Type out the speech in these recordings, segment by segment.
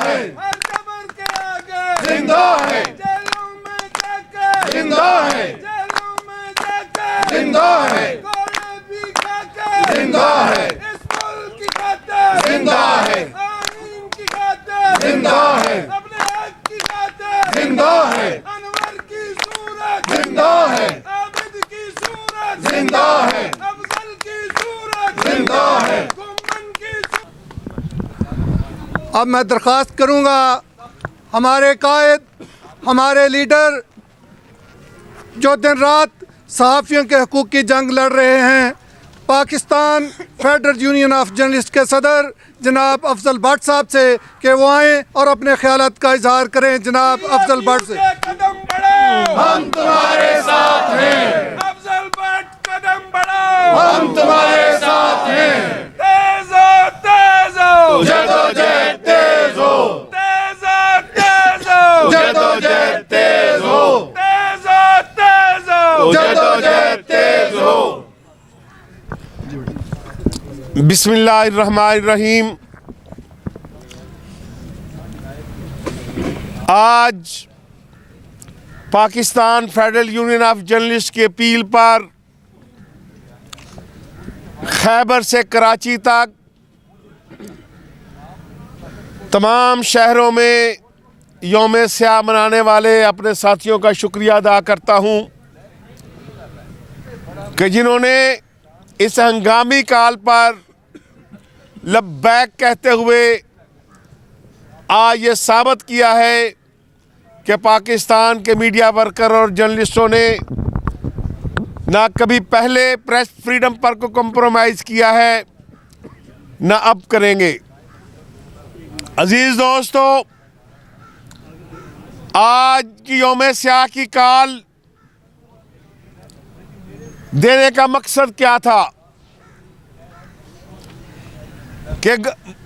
है, हर खबर के आगे जिंदा है, जेलों में जाके जिंदा है, जेलों में जाके जिंदा है, गोले भी खाके जिंदा है, इस मुल्क की खातिर जिंदा है, आमीन की खातिर जिंदा है, अपने हक की खातिर जिंदा है, अनवर की सूरत जिंदा है, आबिद की सूरत जिंदा है, अफजल की सूरत जिंदा है। गुम्मन की सूरत। अब मैं दरख्वास्त करूंगा हमारे कायद, हमारे लीडर जो दिन रात सहाफ़ियों के हकूक़ की जंग लड़ रहे हैं, Pakistan federal union of journalist के सदर जनाब अफजल भट्ट साहब से कि वो आएँ और अपने ख्यालात का इजहार करें। जनाब अफजल भट्ट से कदम बढ़ाओ, हम तुम्हारे साथ हैं, अफजल भट्ट कदम बढ़ाओ, हम तुम्हारे साथ हैं। तेज हो, तेज हो, जदोजहद तेज हो, तेज हो, तेज हो, जदोजहद तेज हो, तेज हो, तेज हो। जदोजहद तेज हो। बिस्मिल्लाहिर्रहमानिर्रहीम। आज Pakistan federal union of journalist की अपील पर खैबर से कराची तक तमाम शहरों में यौम स्याह मनाने वाले अपने साथियों का शुक्रिया अदा करता हूँ कि जिन्होंने इस हंगामी काल पर लब्बैक कहते हुए आज ये साबित किया है कि पाकिस्तान के मीडिया वर्कर और जर्नलिस्टों ने ना कभी पहले प्रेस फ्रीडम पर को कम्प्रोमाइज़ किया है, ना अब करेंगे। अजीज़ दोस्तों, आज की यौम स्याह की काल देने का मकसद क्या था कि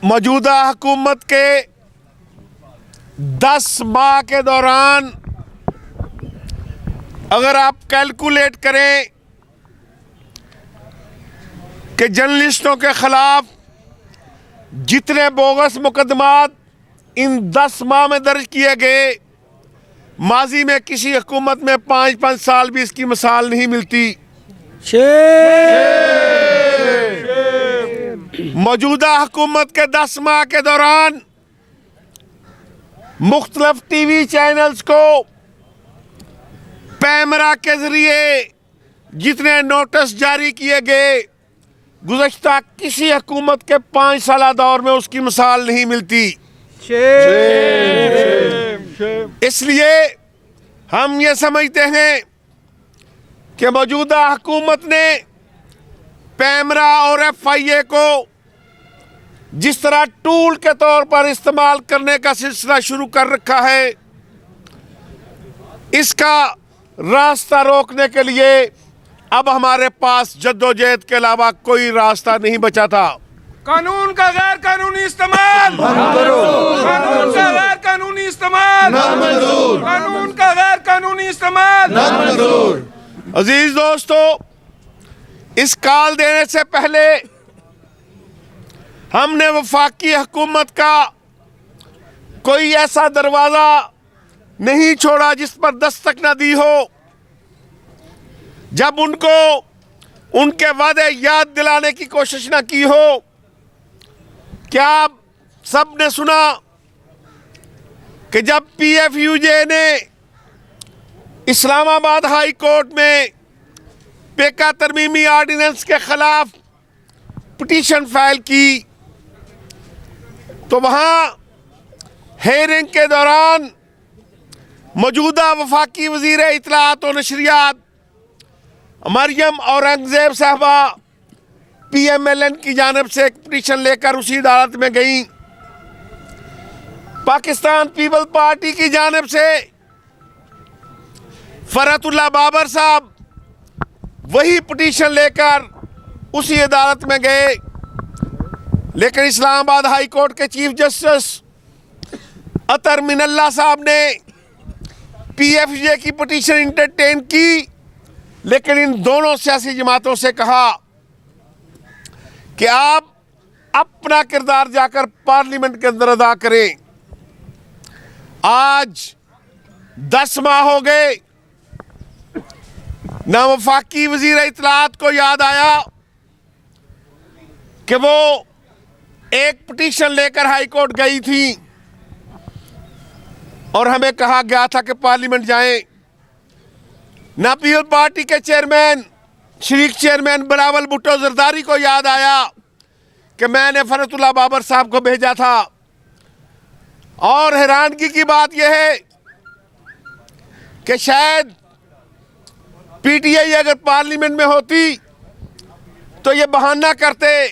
मौजूदा हुकूमत के 10 माह के दौरान अगर आप कैलकुलेट करें कि जर्नलिस्टों के खिलाफ जितने बोगस मुकदमात इन 10 माह में दर्ज किए गए, माजी में किसी हुकूमत में 5-5 साल भी इसकी मिसाल नहीं मिलती। मौजूदा हुकूमत के 10 माह के दौरान मुख्तलिफ टीवी चैनल्स को पैमरा के जरिए जितने नोटिस जारी किए गए, गुज़श्ता किसी हुकूमत के 5 साल दौर में उसकी मिसाल नहीं मिलती। इसलिए हम ये समझते हैं कि मौजूदा हुकूमत ने पैमरा और FIA को जिस तरह टूल के तौर पर इस्तेमाल करने का सिलसिला शुरू कर रखा है, इसका रास्ता रोकने के लिए अब हमारे पास जद्दोजहद के अलावा कोई रास्ता नहीं बचा था। कानून का गैर कानूनी इस्तेमाल, कानून का गैर कानूनी इस्तेमाल, कानून का गैर कानूनी इस्तेमाल। अजीज दोस्तों, इस काल देने से पहले हमने वफाकी हुकूमत का कोई ऐसा दरवाज़ा नहीं छोड़ा जिस पर दस्तक न दी हो। जब उनको उनके वादे याद दिलाने की कोशिश न की हो। क्या आप सब ने सुना कि जब PFUJ ने इस्लामाबाद हाई कोर्ट में पेका तरमीमी आर्डिनेंस के खिलाफ पिटीशन फाइल की, तो वहाँ हेयरिंग के दौरान मौजूदा वफाकी वज़ीर इत्तलाआत और नशरियात मरियम औरंगज़ेब साहबा PMLN की जानिब से एक पिटीशन लेकर उसी अदालत में गई। पाकिस्तान पीपल पार्टी की जानिब से फरहतुल्लाह बाबर साहब वही पिटीशन लेकर उसी अदालत में गए, लेकिन इस्लामाबाद हाई कोर्ट के चीफ जस्टिस अतर मिनल्ला साहब ने PFJ की पिटीशन इंटरटेन की, लेकिन इन दोनों सियासी जमातों से कहा कि आप अपना किरदार जाकर पार्लियामेंट के अंदर अदा करें। आज 10 माह हो गए, ना वफाकी वजीर इत्तलात को याद आया कि वो एक पिटीशन लेकर हाई कोर्ट गई थी और हमें कहा गया था कि पार्लियामेंट जाएं। ना पीपल पार्टी के चेयरमैन शरीक चेयरमैन बिलावल भुट्टो जरदारी को याद आया कि मैंने फरतुल्लाह बाबर साहब को भेजा था। और हैरानगी की बात यह है कि शायद पीटीआई अगर पार्लियामेंट में होती तो ये बहाना करते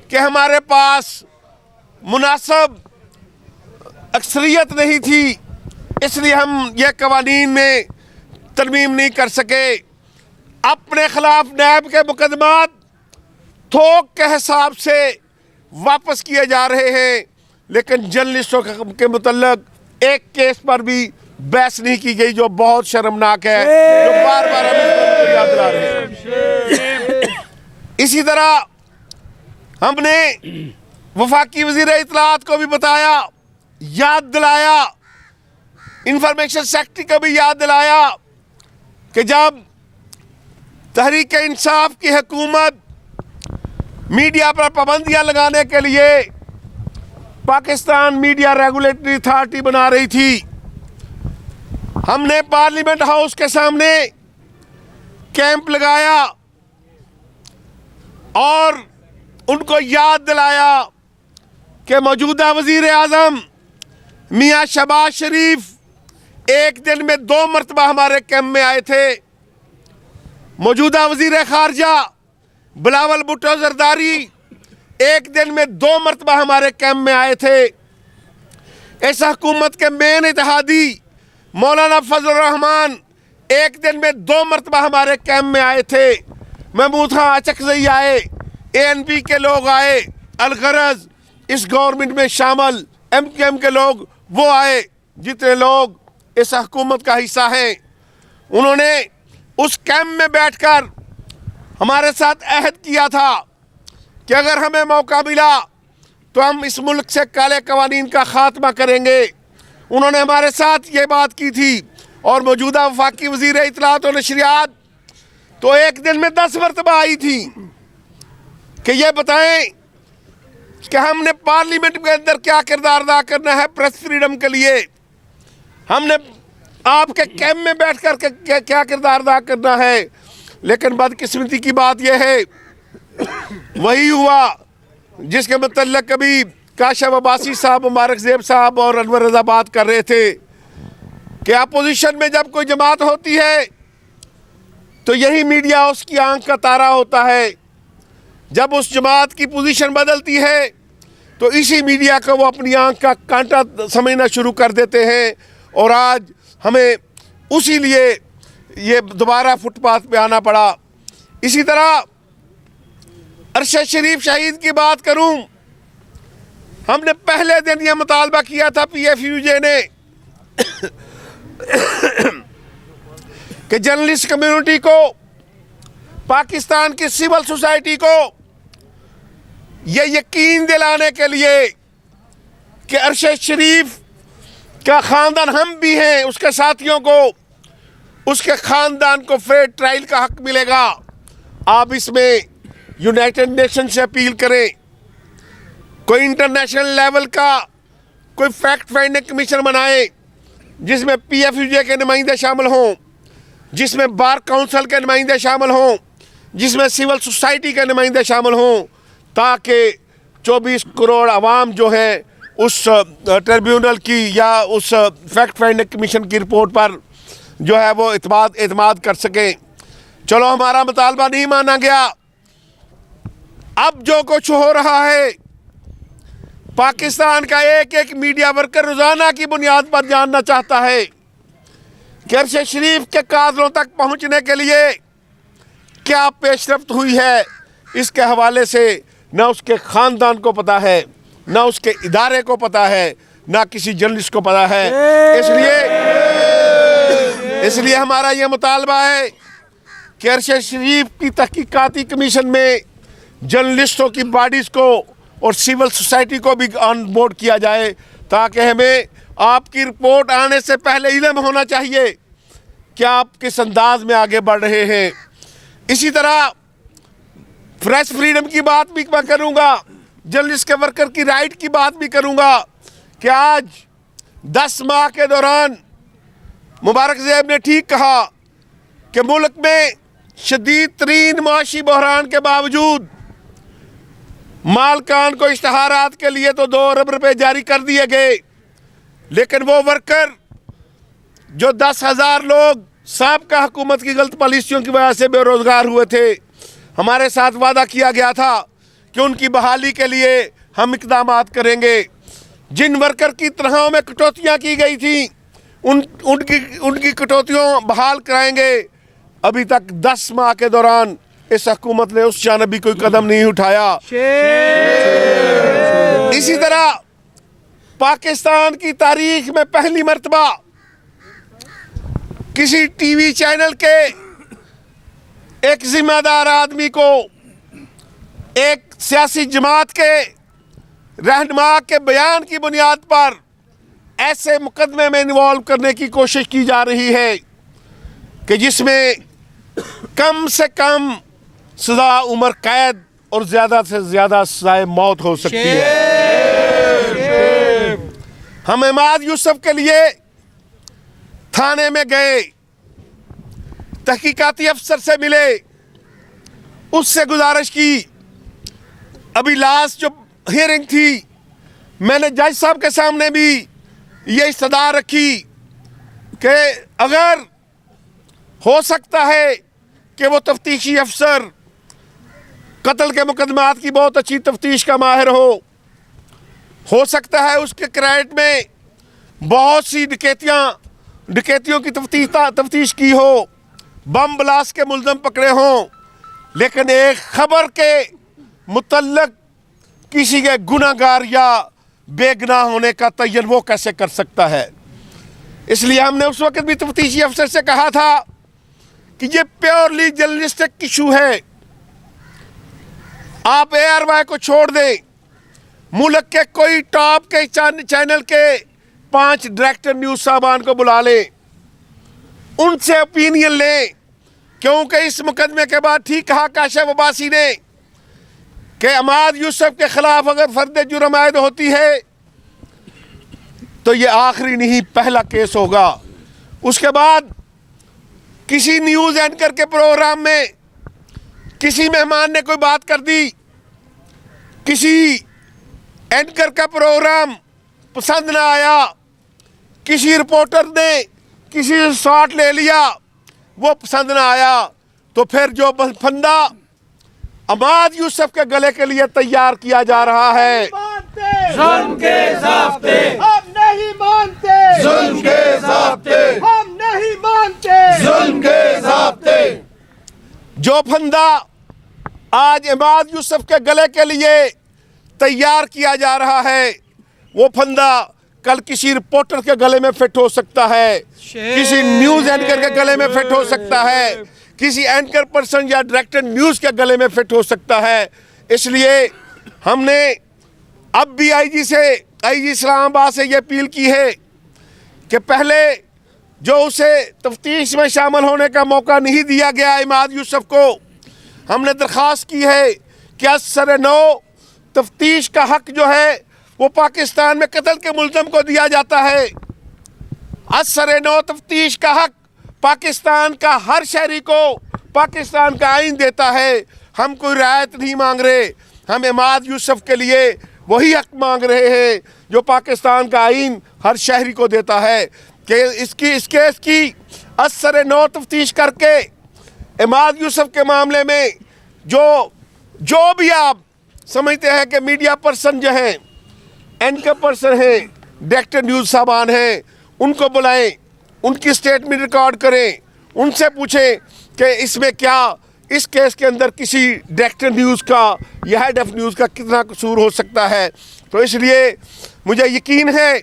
कि हमारे पास मुनासिब अक्सरियत नहीं थी, इसलिए हम ये कवानीन में तरमीम नहीं कर सके। अपने खिलाफ नैब के मुकदमात थोक के हिसाब से वापस किए जा रहे हैं, लेकिन जर्नलिस्टों के मुतल्लक एक केस पर भी बहस नहीं की गई, जो बहुत शर्मनाक है, जो बार बार हम इसको याद दिला रहे हैं। इसी तरह हमने वफाकी वजीर इत्तलात को भी बताया, याद दिलाया, इंफॉर्मेशन सेक्रेटरी को भी याद दिलाया कि जब तहरीक इंसाफ की हुकूमत मीडिया पर पाबंदियां लगाने के लिए पाकिस्तान मीडिया रेगुलेटरी अथॉरिटी बना रही थी, हमने पार्लियामेंट हाउस के सामने कैंप लगाया और उनको याद दिलाया कि मौजूदा वजीर आज़म मियाँ शहबाज शरीफ एक दिन में 2 मरतबा हमारे कैंप में आए थे। मौजूदा वजीर खारजा बिलावल भुट्टो जरदारी एक दिन में 2 मरतबा हमारे कैंप में आए थे। इस हुकूमत के मेन इत्तेहादी मौलाना फजल रहमान एक दिन में 2 मरतबा हमारे कैंप में आए थे। महमूद खां अचकजई आए, ANP के लोग आए, अलगरज इस गवर्नमेंट में शामिल MQM के लोग वो आए, जितने लोग इस हुकूमत का हिस्सा हैं। उन्होंने उस कैंप में बैठकर हमारे साथ अहद किया था कि अगर हमें मौका मिला तो हम इस मुल्क से काले कवानीन का खात्मा करेंगे। उन्होंने हमारे साथ ये बात की थी। और मौजूदा वफाकी वजीर इत्तलात और नशरियात तो एक दिन में 10 मरतबा आई थी कि ये बताएं कि हमने पार्लियामेंट के अंदर क्या किरदार अदा करना है प्रेस फ्रीडम के लिए, हमने आपके कैंप में बैठकर के क्या किरदार अदा करना है। लेकिन बदकिस्मती की बात यह है, वही हुआ जिसके मतलब कभी काशिफ अब्बासी साहब, मुबारक ज़ेब साहब और अनवर रज़ा बात कर रहे थे कि अपोजिशन में जब कोई जमात होती है तो यही मीडिया उसकी आंख का तारा होता है। जब उस जमात की पोजीशन बदलती है तो इसी मीडिया को वो अपनी आंख का कांटा समझना शुरू कर देते हैं। और आज हमें उसी लिए ये दोबारा फुटपाथ पे आना पड़ा। इसी तरह अरशद शरीफ शहीद की बात करूं, हमने पहले दिन ये मुतालबा किया था PFUJ ने कि जर्नलिस्ट कम्युनिटी को, पाकिस्तान की सिविल सोसाइटी को ये यकीन दिलाने के लिए कि अरशद शरीफ का ख़ानदान, हम भी हैं उसके साथियों को, उसके ख़ानदान को फेयर ट्रायल का हक मिलेगा। आप इसमें यूनाइटेड नेशन से अपील करें, कोई इंटरनेशनल लेवल का कोई फैक्ट फाइंडिंग कमीशन बनाए जिसमें PFUJ के नुमाइंदे शामिल हों, जिसमें बार काउंसिल के नुमाइंदे शामिल हों, जिसमें सिविल सोसाइटी के नुमाइंदे शामिल हों, ताकि 24 करोड़ आवाम जो है उस ट्रिब्यूनल की या उस फैक्ट फाइंडिंग कमीशन की रिपोर्ट पर जो है वो एतमाद कर सकें। चलो, हमारा मुतालबा नहीं माना गया। अब जो कुछ हो रहा है, पाकिस्तान का एक एक मीडिया वर्कर रोज़ाना की बुनियाद पर जानना चाहता है कि अरशद शरीफ के कातलों तक पहुंचने के लिए क्या पेशरफ्त हुई है। इसके हवाले से ना उसके ख़ानदान को पता है, ना उसके इदारे को पता है, ना किसी जर्नलिस्ट को पता है। इसलिए हमारा ये मुतालबा है कि अरशद शरीफ की तहकीकाती कमीशन में जर्नलिस्टों की बॉडीज़ को और सिविल सोसाइटी को भी ऑन बोर्ड किया जाए, ताकि हमें आपकी रिपोर्ट आने से पहले इल्म होना चाहिए कि आप किस अंदाज में आगे बढ़ रहे हैं। इसी तरह प्रेस फ्रीडम की बात भी मैं करूंगा, जर्नलिस्ट के वर्कर की राइट की बात भी करूंगा कि आज 10 माह के दौरान मुबारक ज़ैब ने ठीक कहा कि मुल्क में शदीद तरीन माशी बहरान के बावजूद मालकान को इश्तहारात के लिए तो 2 अरब रुपए जारी कर दिए गए, लेकिन वो वर्कर जो 10,000 लोग साबका हुकूमत की गलत पॉलिसियों की वजह से बेरोजगार हुए थे, हमारे साथ वादा किया गया था कि उनकी बहाली के लिए हम इक़दामात करेंगे। जिन वर्कर की तनख्वाहों में कटौतियाँ की गई थी उनकी कटौतियों बहाल कराएंगे। अभी तक 10 माह के दौरान इस हुकूमत ने उस जानब भी कोई कदम नहीं उठाया। इसी तरह पाकिस्तान की तारीख में पहली मर्तबा किसी टीवी चैनल के एक जिम्मेदार आदमी को एक सियासी जमात के रहनुमा के बयान की बुनियाद पर ऐसे मुकदमे में इन्वॉल्व करने की कोशिश की जा रही है कि जिसमें कम से कम सजा उम्र कैद और ज़्यादा से ज़्यादा सजाए मौत हो सकती है। हम इमाद यूसुफ के लिए थाने में गए, तहकीकाती अफसर से मिले, उससे गुजारिश की। अभी लास्ट जो हियरिंग थी, मैंने जज साहब के सामने भी ये इस्तदा रखी कि अगर हो सकता है कि वो तफ्तीशी अफसर कत्ल के मुकदमात की बहुत अच्छी तफ्तीश का माहिर हो सकता है उसके क्रेडिट में बहुत सी डकैतियों की तफ्तीश की हो, बम ब्लास्ट के मुल्ज़िम पकड़े हों, लेकिन एक खबर के मुतल्लक किसी के गुनाहगार या बेगुनाह होने का तयन वो कैसे कर सकता है। इसलिए हमने उस वक्त भी तफ्तीशी अफसर से कहा था कि ये प्योरली जर्नलिस्टिक इशू है, आप ARY को छोड़ दें, मुल्क के कोई टॉप के चैनल के 5 डायरेक्टर न्यूज़ साहबान को बुला लें, उनसे ओपिनियन लें, क्योंकि इस मुकदमे के बाद ठीक कहा काशिफ अब्बासी ने कि इमाद यूसुफ के खिलाफ अगर फर्द जुर्म आयद होती है तो ये आखिरी नहीं पहला केस होगा। उसके बाद किसी न्यूज़ एंकर के प्रोग्राम में किसी मेहमान ने कोई बात कर दी, किसी एंकर का प्रोग्राम पसंद ना आया, किसी रिपोर्टर ने किसी शॉट ले लिया, वो पसंद ना आया, तो फिर जो फंदा इमाद यूसुफ के गले के लिए तैयार किया जा रहा है, जुल्म के ज़ाब्ते हम नहीं मानते, जुल्म के ज़ाब्ते हम नहीं मानते, जुल्म के ज़ाब्ते, जो फंदा आज इमाद यूसुफ के गले के लिए तैयार किया जा रहा है, वो फंदा कल किसी रिपोर्टर के गले में फिट हो सकता है, किसी न्यूज़ एंकर के गले में फिट हो सकता है, किसी एंकर पर्सन या डायरेक्टर न्यूज़ के गले में फिट हो सकता है। इसलिए हमने अब भी IG इस्लामाबाद से ये अपील की है कि पहले जो उसे तफ्तीश में शामिल होने का मौका नहीं दिया गया इमाद यूसुफ को, हमने दरख्वास्त की है कि असर-ए-नौ तफ्तीश का हक जो है वो पाकिस्तान में कत्ल के मुल्ज़िम को दिया जाता है। असर-ए-नौ तफ्तीश का हक पाकिस्तान का हर शहरी को पाकिस्तान का आइन देता है। हम कोई रियायत नहीं मांग रहे, हम इमाद यूसुफ के लिए वही हक मांग रहे हैं जो पाकिस्तान का आइन हर शहरी को देता है कि इस केस की असर-ए-नौ तफ्तीश करके इमाद यूसुफ के मामले में जो भी आप समझते हैं कि मीडिया पर्सन जो हैं, एंकर पर्सन हैं, डायरेक्टर न्यूज़ साहबान हैं, उनको बुलाएं, उनकी स्टेटमेंट रिकॉर्ड करें, उनसे पूछें कि इसमें क्या इस केस के अंदर किसी डायरेक्टर न्यूज़ का या हेड ऑफ न्यूज़ का कितना कसूर हो सकता है। तो इसलिए मुझे यकीन है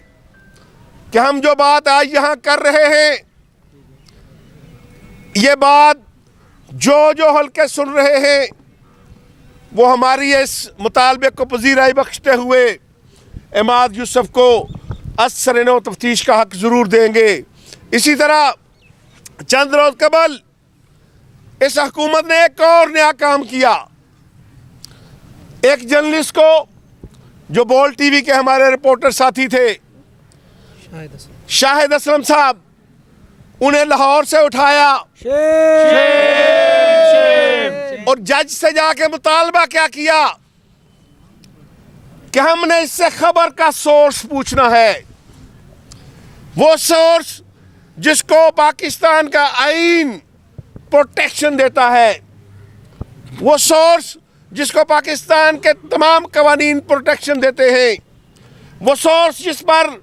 कि हम जो बात आज यहाँ कर रहे हैं, ये बात जो हल्के सुन रहे हैं वो हमारी इस मुतालबे को पजीराई बख्शते हुए इमाद यूसुफ को असर तफ्तीश का हक ज़रूर देंगे। इसी तरह चंद रोज़ कबल इस हुकूमत ने एक और नया काम किया। एक जर्नलिस्ट को, जो बोल टीवी के हमारे रिपोर्टर साथी थे, शाहिद असलम साहब, उन्हें लाहौर से उठाया और जज से जाके मुतालबा क्या किया कि हमने इससे खबर का सोर्स पूछना है, वो सोर्स जिसको पाकिस्तान का आईन प्रोटेक्शन देता है, वो सोर्स जिसको पाकिस्तान के तमाम कवानीन प्रोटेक्शन देते हैं, वो सोर्स जिस पर